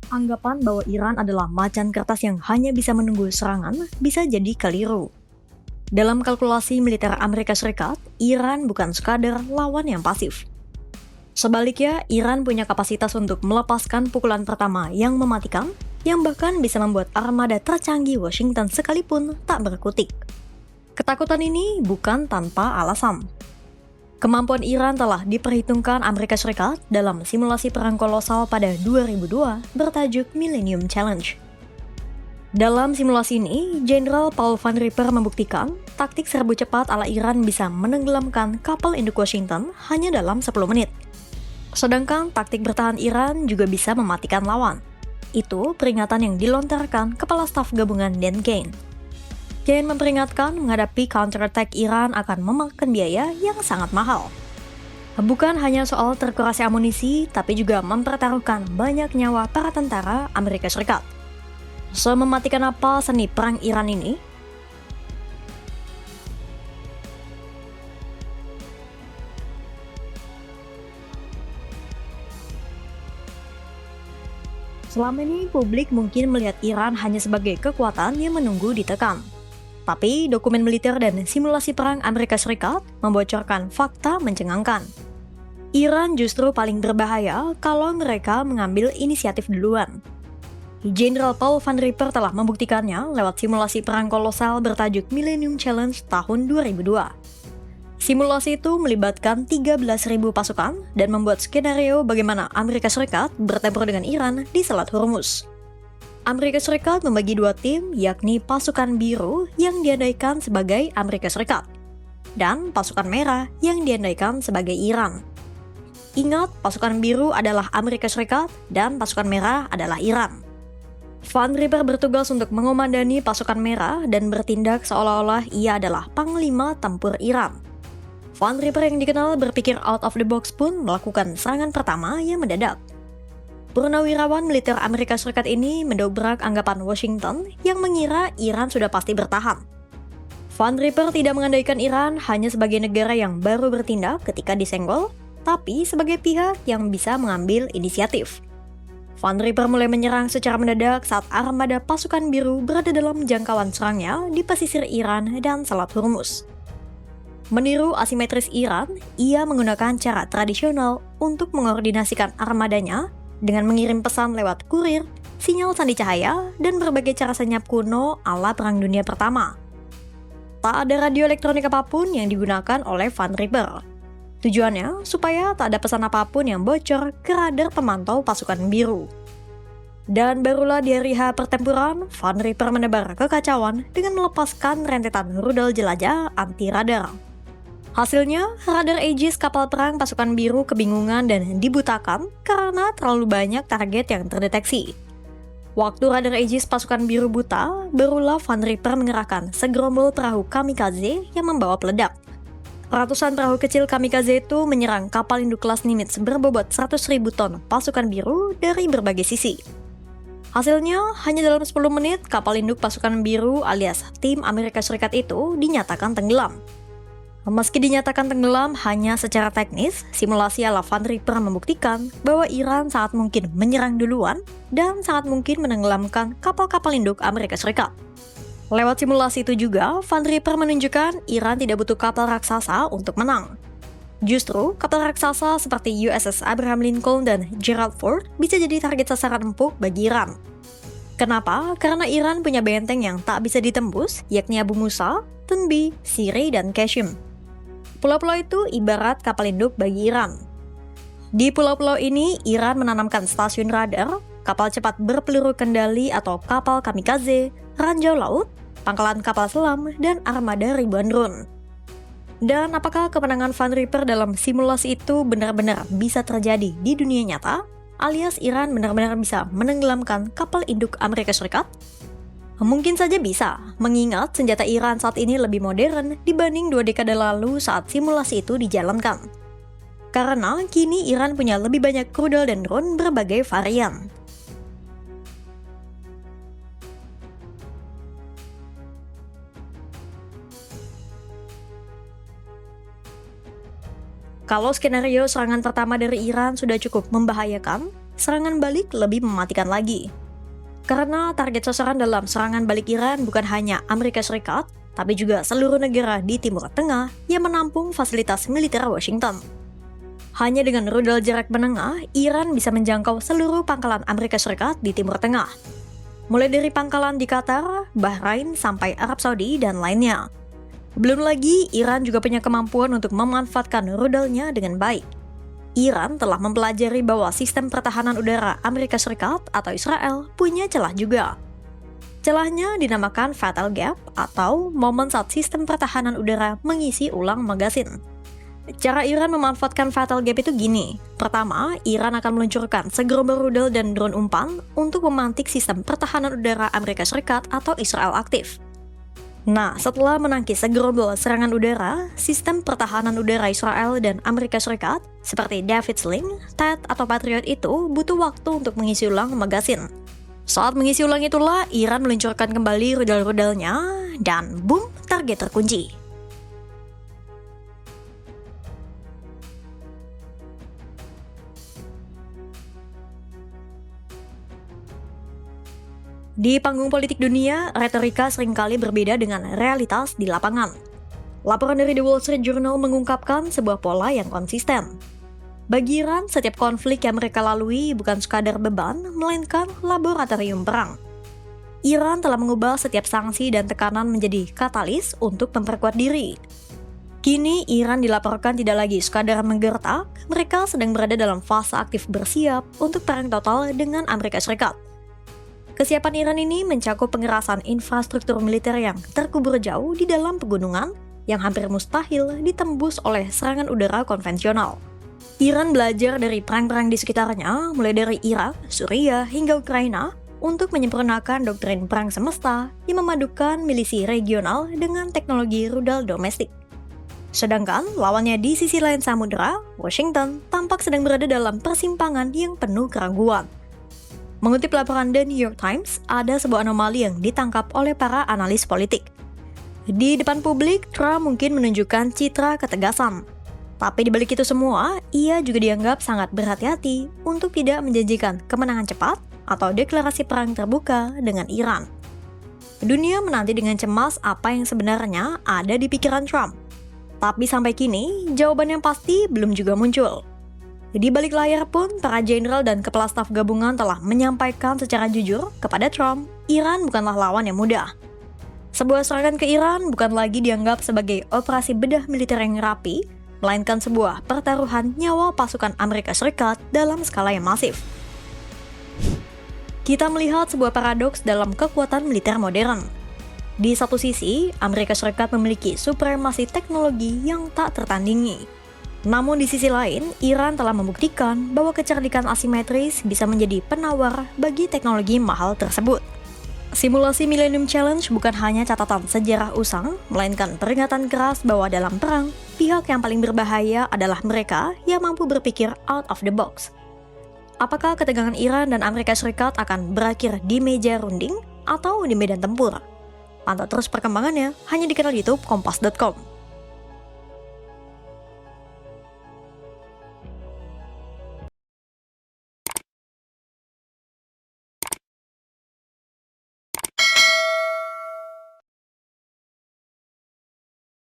Anggapan bahwa Iran adalah macan kertas yang hanya bisa menunggu serangan bisa jadi keliru. Dalam kalkulasi militer Amerika Serikat, Iran bukan sekadar lawan yang pasif. Sebaliknya, Iran punya kapasitas untuk melepaskan pukulan pertama yang mematikan, yang bahkan bisa membuat armada tercanggih Washington sekalipun tak berkutik. Ketakutan ini bukan tanpa alasan. Kemampuan Iran telah diperhitungkan Amerika Serikat dalam simulasi perang kolosal pada 2002 bertajuk Millennium Challenge. Dalam simulasi ini, Jenderal Paul Van Ripper membuktikan taktik serbu cepat ala Iran bisa menenggelamkan kapal induk Washington hanya dalam 10 menit. Sedangkan taktik bertahan Iran juga bisa mematikan lawan. Itu peringatan yang dilontarkan Kepala Staf Gabungan Dan Kane. Kane memperingatkan menghadapi counterattack Iran akan memakan biaya yang sangat mahal. Bukan hanya soal terkurasnya amunisi, tapi juga mempertaruhkan banyak nyawa para tentara Amerika Serikat. Semematikan apa seni perang Iran ini? Selama ini publik mungkin melihat Iran hanya sebagai kekuatan yang menunggu ditekan. Tapi dokumen militer dan simulasi perang Amerika Serikat membocorkan fakta mencengangkan. Iran justru paling berbahaya kalau mereka mengambil inisiatif duluan. Jenderal Paul Van Ripper telah membuktikannya lewat simulasi perang kolosal bertajuk Millennium Challenge tahun 2002. Simulasi itu melibatkan 13.000 pasukan dan membuat skenario bagaimana Amerika Serikat bertempur dengan Iran di Selat Hormuz. Amerika Serikat membagi dua tim, yakni pasukan biru yang diandaikan sebagai Amerika Serikat, dan pasukan merah yang diandaikan sebagai Iran. Ingat, pasukan biru adalah Amerika Serikat dan pasukan merah adalah Iran. Van Ripper bertugas untuk mengomandani pasukan merah dan bertindak seolah-olah ia adalah panglima tempur Iran. Van Ripper yang dikenal berpikir out of the box pun melakukan serangan pertama yang mendadak. Purnawirawan militer Amerika Serikat ini mendobrak anggapan Washington yang mengira Iran sudah pasti bertahan. Van Ripper tidak mengandaikan Iran hanya sebagai negara yang baru bertindak ketika disenggol, tapi sebagai pihak yang bisa mengambil inisiatif. Van Ripper mulai menyerang secara mendadak saat armada pasukan biru berada dalam jangkauan serangnya di pesisir Iran dan Selat Hormuz. Meniru asimetris Iran, ia menggunakan cara tradisional untuk mengordinasikan armadanya dengan mengirim pesan lewat kurir, sinyal sandi cahaya, dan berbagai cara senyap kuno ala Perang Dunia Pertama. Tak ada radio elektronik apapun yang digunakan oleh Van Ripper. Tujuannya supaya tak ada pesan apapun yang bocor ke radar pemantau pasukan biru. Dan barulah di hari H pertempuran, Van Ripper menebar kekacauan dengan melepaskan rentetan rudal jelajah anti-radar. Hasilnya, radar Aegis kapal perang pasukan biru kebingungan dan dibutakan karena terlalu banyak target yang terdeteksi. Waktu radar Aegis pasukan biru buta, barulah Van Ripper mengerahkan segerombol perahu kamikaze yang membawa peledak. Ratusan perahu kecil kamikaze itu menyerang kapal induk kelas Nimitz berbobot 100.000 ton pasukan biru dari berbagai sisi. Hasilnya, hanya dalam 10 menit kapal induk pasukan biru alias tim Amerika Serikat itu dinyatakan tenggelam. Meski dinyatakan tenggelam hanya secara teknis, simulasi ala Van Ripper membuktikan bahwa Iran sangat mungkin menyerang duluan dan sangat mungkin menenggelamkan kapal-kapal induk Amerika Serikat. Lewat simulasi itu juga, Van Ripper menunjukkan Iran tidak butuh kapal raksasa untuk menang. Justru, kapal raksasa seperti USS Abraham Lincoln dan Gerald Ford bisa jadi target sasaran empuk bagi Iran. Kenapa? Karena Iran punya benteng yang tak bisa ditembus, yakni Abu Musa, Tenbi, Sirri, dan Qasem. Pulau-pulau itu ibarat kapal induk bagi Iran. Di pulau-pulau ini, Iran menanamkan stasiun radar, kapal cepat berpeluru kendali atau kapal kamikaze, ranjau laut, pangkalan kapal selam, dan armada ribuan drone. Dan apakah kemenangan Van Ripper dalam simulasi itu benar-benar bisa terjadi di dunia nyata, alias Iran benar-benar bisa menenggelamkan kapal induk Amerika Serikat? Mungkin saja bisa, mengingat senjata Iran saat ini lebih modern dibanding 2 dekade lalu saat simulasi itu dijalankan. Karena kini Iran punya lebih banyak rudal dan drone berbagai varian. Kalau skenario serangan pertama dari Iran sudah cukup membahayakan, serangan balik lebih mematikan lagi. Karena target sasaran dalam serangan balik Iran bukan hanya Amerika Serikat, tapi juga seluruh negara di Timur Tengah yang menampung fasilitas militer Washington. Hanya dengan rudal jarak menengah, Iran bisa menjangkau seluruh pangkalan Amerika Serikat di Timur Tengah. Mulai dari pangkalan di Qatar, Bahrain, sampai Arab Saudi, dan lainnya. Belum lagi, Iran juga punya kemampuan untuk memanfaatkan rudalnya dengan baik. Iran telah mempelajari bahwa sistem pertahanan udara Amerika Serikat atau Israel punya celah juga. Celahnya dinamakan Fatal Gap atau momen saat sistem pertahanan udara mengisi ulang magasin. Cara Iran memanfaatkan Fatal Gap itu gini. Pertama, Iran akan meluncurkan segerombol rudal dan drone umpan untuk memantik sistem pertahanan udara Amerika Serikat atau Israel aktif. Nah, setelah menangkis segerombol serangan udara, sistem pertahanan udara Israel dan Amerika Serikat seperti David Sling, THAAD, atau Patriot itu butuh waktu untuk mengisi ulang magasin. Saat mengisi ulang itulah, Iran meluncurkan kembali rudal-rudalnya, dan boom, target terkunci. Di panggung politik dunia, retorika seringkali berbeda dengan realitas di lapangan. Laporan dari The Wall Street Journal mengungkapkan sebuah pola yang konsisten. Bagi Iran, setiap konflik yang mereka lalui bukan sekadar beban, melainkan laboratorium perang. Iran telah mengubah setiap sanksi dan tekanan menjadi katalis untuk memperkuat diri. Kini, Iran dilaporkan tidak lagi sekadar menggertak, mereka sedang berada dalam fase aktif bersiap untuk perang total dengan Amerika Serikat. Kesiapan Iran ini mencakup pengerasan infrastruktur militer yang terkubur jauh di dalam pegunungan yang hampir mustahil ditembus oleh serangan udara konvensional. Iran belajar dari perang-perang di sekitarnya, mulai dari Irak, Suriah, hingga Ukraina, untuk menyempurnakan doktrin perang semesta yang memadukan milisi regional dengan teknologi rudal domestik. Sedangkan lawannya di sisi lain samudera, Washington tampak sedang berada dalam persimpangan yang penuh keraguan. Mengutip laporan The New York Times, ada sebuah anomali yang ditangkap oleh para analis politik. Di depan publik, Trump mungkin menunjukkan citra ketegasan. Tapi di balik itu semua, ia juga dianggap sangat berhati-hati untuk tidak menjanjikan kemenangan cepat atau deklarasi perang terbuka dengan Iran. Dunia menanti dengan cemas apa yang sebenarnya ada di pikiran Trump. Tapi sampai kini, jawaban yang pasti belum juga muncul. Di balik layar pun, para jenderal dan kepala staf gabungan telah menyampaikan secara jujur kepada Trump, Iran bukanlah lawan yang mudah. Sebuah serangan ke Iran bukan lagi dianggap sebagai operasi bedah militer yang rapi, melainkan sebuah pertaruhan nyawa pasukan Amerika Serikat dalam skala yang masif. Kita melihat sebuah paradoks dalam kekuatan militer modern. Di satu sisi, Amerika Serikat memiliki supremasi teknologi yang tak tertandingi. Namun di sisi lain, Iran telah membuktikan bahwa kecerdikan asimetris bisa menjadi penawar bagi teknologi mahal tersebut. Simulasi Millennium Challenge bukan hanya catatan sejarah usang, melainkan peringatan keras bahwa dalam perang, pihak yang paling berbahaya adalah mereka yang mampu berpikir out of the box. Apakah ketegangan Iran dan Amerika Serikat akan berakhir di meja runding atau di medan tempur? Pantau terus perkembangannya hanya di kanal YouTube Kompas.com.